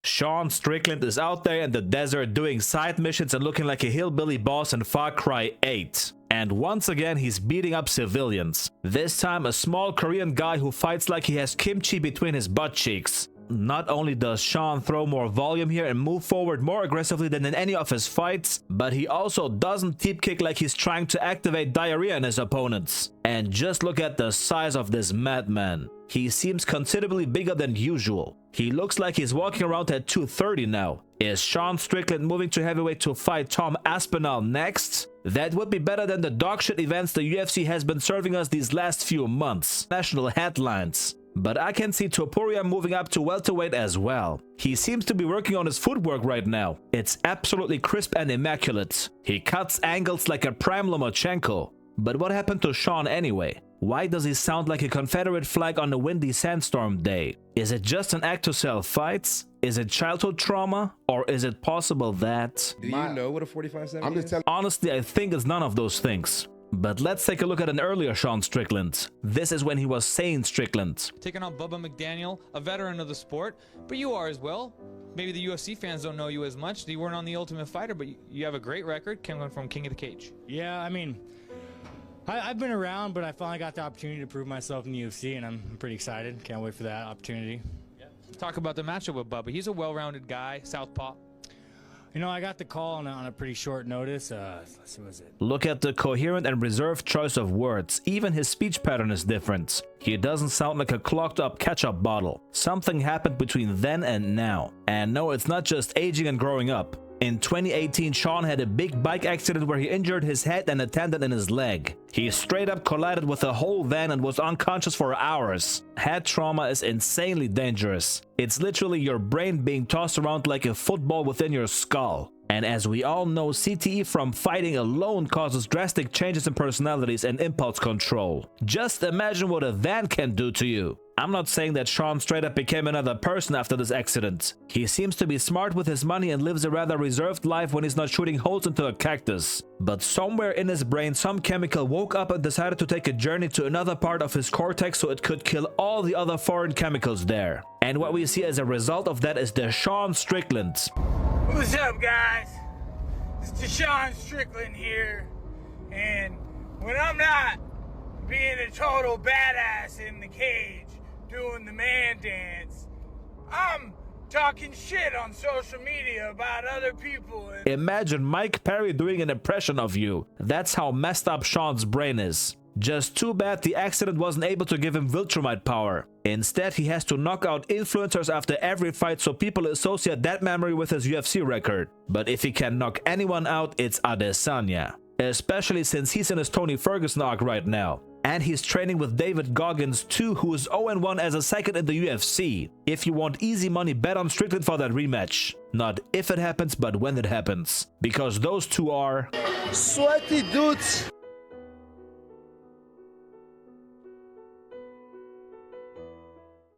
Sean Strickland is out there in the desert doing side missions and looking like a hillbilly boss in Far Cry 8. And once again, he's beating up civilians. This time, a small Korean guy who fights like he has kimchi between his butt cheeks. Not only does Sean throw more volume here and move forward more aggressively than in any of his fights, but he also doesn't teep kick like he's trying to activate diarrhea in his opponents. And just look at the size of this madman. He seems considerably bigger than usual. He looks like he's walking around at 230 now. Is Sean Strickland moving to heavyweight to fight Tom Aspinall next? That would be better than the dogshit events the UFC has been serving us these last few months. National headlines. But I can see Topuria moving up to welterweight as well. He seems to be working on his footwork right now. It's absolutely crisp and immaculate. He cuts angles like a prime Lomachenko. But what happened to Sean anyway? Why does he sound like a Confederate flag on a windy sandstorm day? Is it just an act to sell fights? Is it childhood trauma? Or is it possible that... Do you know what a 45-7 is? Honestly, I think it's none of those things. But let's take a look at an earlier Sean Strickland. This is when he was Sane Strickland. Taking on Bubba McDaniel, a veteran of the sport, but you are as well. Maybe the UFC fans don't know you as much. You weren't on The Ultimate Fighter, but you have a great record coming from King of the Cage. Yeah, I mean, I've been around, but I finally got the opportunity to prove myself in the UFC, and I'm pretty excited. Can't wait for that opportunity. Yeah. Talk about the matchup with Bubba. He's a well-rounded guy, southpaw. You know, I got the call on a pretty short notice. What was it? Look at the coherent and reserved choice of words. Even his speech pattern is different. He doesn't sound like a clogged up ketchup bottle. Something happened between then and now. And no, it's not just aging and growing up. In 2018, Sean had a big bike accident where he injured his head and a tendon in his leg. He straight up collided with a whole van and was unconscious for hours. Head trauma is insanely dangerous. It's literally your brain being tossed around like a football within your skull. And as we all know, CTE from fighting alone causes drastic changes in personalities and impulse control. Just imagine what a van can do to you. I'm not saying that Sean straight up became another person after this accident. He seems to be smart with his money and lives a rather reserved life when he's not shooting holes into a cactus. But somewhere in his brain, some chemical woke up and decided to take a journey to another part of his cortex so it could kill all the other foreign chemicals there. And what we see as a result of that is DeSean Strickland. What's up, guys? It's DeSean Strickland here, and when I'm not being a total badass in the cage doing the man dance, I'm talking shit on social media about other people. Imagine Mike Perry doing an impression of you. That's how messed up Sean's brain is. Just too bad the accident wasn't able to give him Viltrumite power. Instead, he has to knock out influencers after every fight so people associate that memory with his UFC record. But if he can knock anyone out, it's Adesanya. Especially since he's in his Tony Ferguson arc right now. And he's training with David Goggins too, who is 0-1 as a second in the UFC. If you want easy money, bet on Strickland for that rematch. Not if it happens, but when it happens. Because those two are... Sweaty dudes.